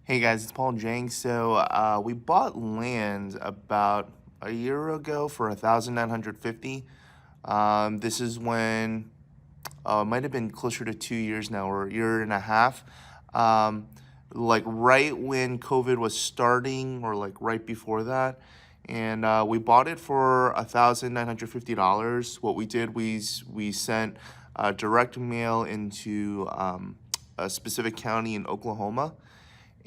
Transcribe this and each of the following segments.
Hey guys, it's Paul and Jang. So we bought land about a year ago for 1,950. This is when it might have been closer to 2 years now, or a year and a half. Um, like right when COVID was starting, or like right before that, and we bought it for $1,950. What we did, we sent direct mail into a specific county in Oklahoma,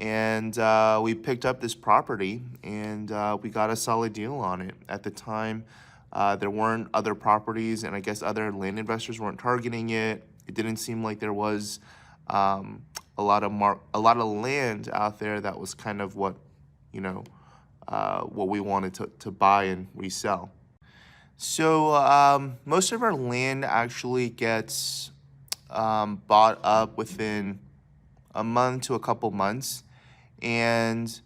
and we picked up this property, and we got a solid deal on it. At the time, there weren't other properties, and I guess other land investors weren't targeting it. It didn't seem like there was a lot of land out there that was kind of what we wanted to buy and resell. So most of our land actually gets bought up within a month to a couple months. And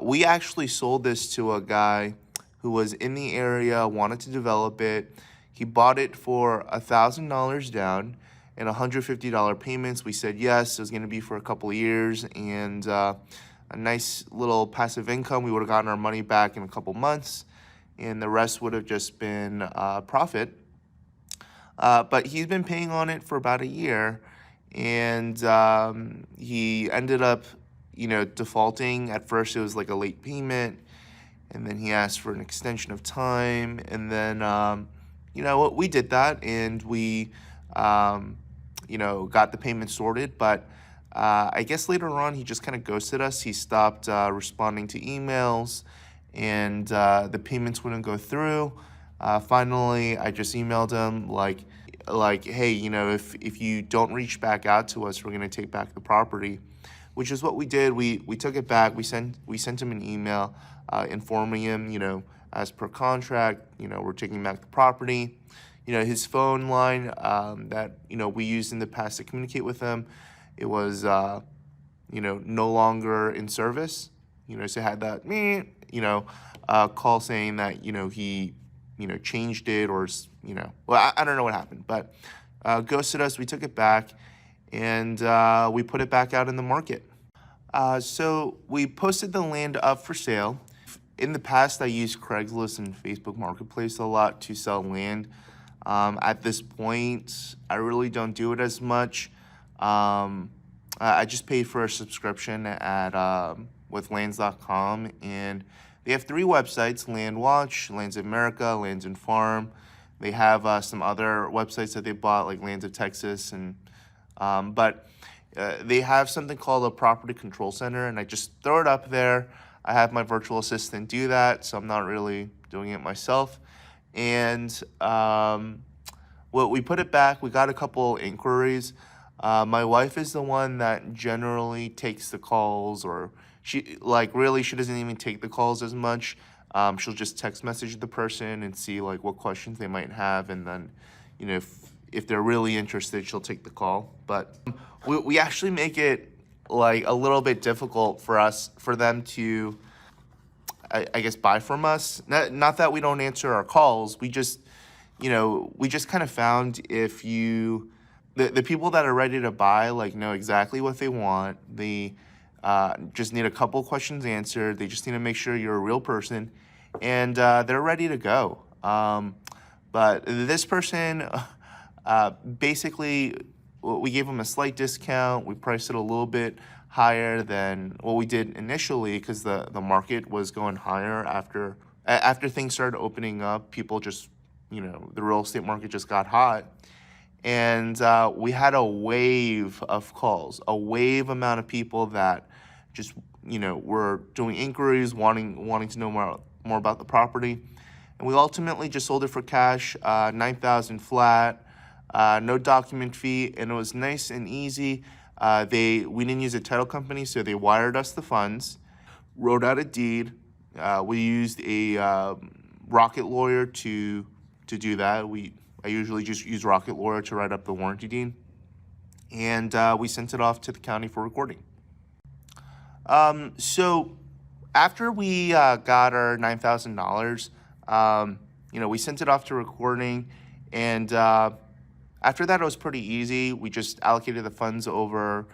we actually sold this to a guy who was in the area, wanted to develop it. He bought it for $1,000 down and $150 payments. We said yes, it was going to be for a couple of years, and a nice little passive income. We would have gotten our money back in a couple months, and the rest would have just been profit. But he's been paying on it for about a year, and he ended up defaulting. At first it was like a late payment, and then he asked for an extension of time, and then we did that, and we got the payment sorted. But I guess later on he just kind of ghosted us. He stopped responding to emails, and the payments wouldn't go through. Finally I just emailed him like, hey, if you don't reach back out to us, we're going to take back the property, which is what we did. We took it back. We sent him an email informing him, as per contract, we're taking back the property. His phone line that we used in the past to communicate with him, it was no longer in service. So it had that call saying that he changed it, or well, I don't know what happened, but ghosted us. We took it back, and we put it back out in the market. So we posted the land up for sale. In the past, I used Craigslist and Facebook Marketplace a lot to sell land. At this point, I really don't do it as much. I just paid for a subscription at with lands.com, and they have 3 websites: Land Watch, Lands of America, Lands and Farm. They have some other websites that they bought, like Lands of Texas, and but they have something called a property control center, and I just throw it up there. I have my virtual assistant do that, so I'm not really doing it myself. And we put it back. We got a couple inquiries. My wife is the one that generally takes the calls, or she doesn't even take the calls as much. She'll just text message the person and see what questions they might have, and then if they're really interested, she'll take the call. But we actually make it a little bit difficult for them to, I guess, buy from us. Not that we don't answer our calls. We just kind of found if the people that are ready to buy know exactly what they want. They just need a couple questions answered. They just need to make sure you're a real person, and they're ready to go. But this person, basically, we gave them a slight discount. We priced it a little bit higher than what we did initially, because the market was going higher after things started opening up. People just, the real estate market just got hot. And we had a wave of calls, a wave amount of people that just, were doing inquiries, wanting to know more about the property. And we ultimately just sold it for cash, $9,000 flat, no document fee, and it was nice and easy. We didn't use a title company, so they wired us the funds, wrote out a deed. We used a Rocket Lawyer to do that. I usually just use Rocket Lawyer to write up the warranty deed, and we sent it off to the county for recording. So after we got our $9,000, we sent it off to recording, and after that, it was pretty easy. We just allocated the funds over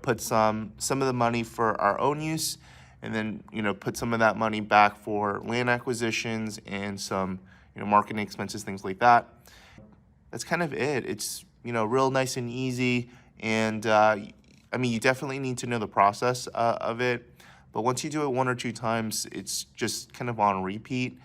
put some of the money for our own use, and then, put some of that money back for land acquisitions and some, marketing expenses, things like that. That's kind of it. It's, real nice and easy. And, I mean, you definitely need to know the process of it. But once you do it 1 or 2 times, it's just kind of on repeat.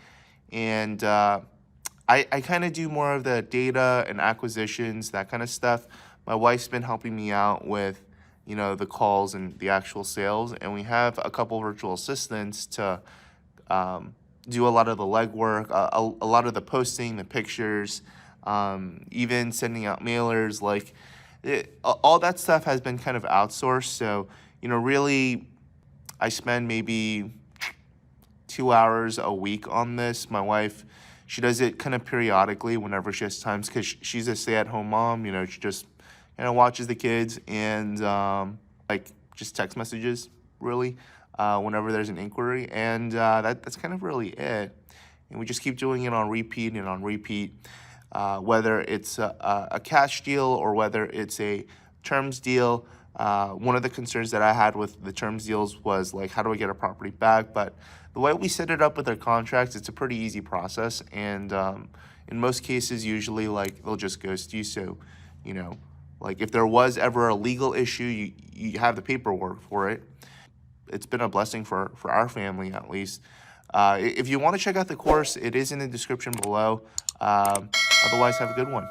And I kind of do more of the data and acquisitions, that kind of stuff. My wife's been helping me out with, the calls and the actual sales. And we have a couple virtual assistants to do a lot of the legwork, a lot of the posting, the pictures, even sending out mailers. Like, all that stuff has been kind of outsourced. So, really, I spend maybe 2 hours a week on this. My wife, she does it kind of periodically whenever she has times, because she's a stay-at-home mom. She just watches the kids and like just text messages, really, whenever there's an inquiry. And that's kind of really it. And we just keep doing it on repeat and on repeat, whether it's a cash deal or whether it's a terms deal. One of the concerns that I had with the terms deals was, like, how do I get a property back? But the way we set it up with our contracts, it's a pretty easy process. And in most cases, usually, like, they'll just ghost you. So, like, if there was ever a legal issue, you have the paperwork for it. It's been a blessing for our family, at least. If you want to check out the course, it is in the description below. Otherwise, have a good one.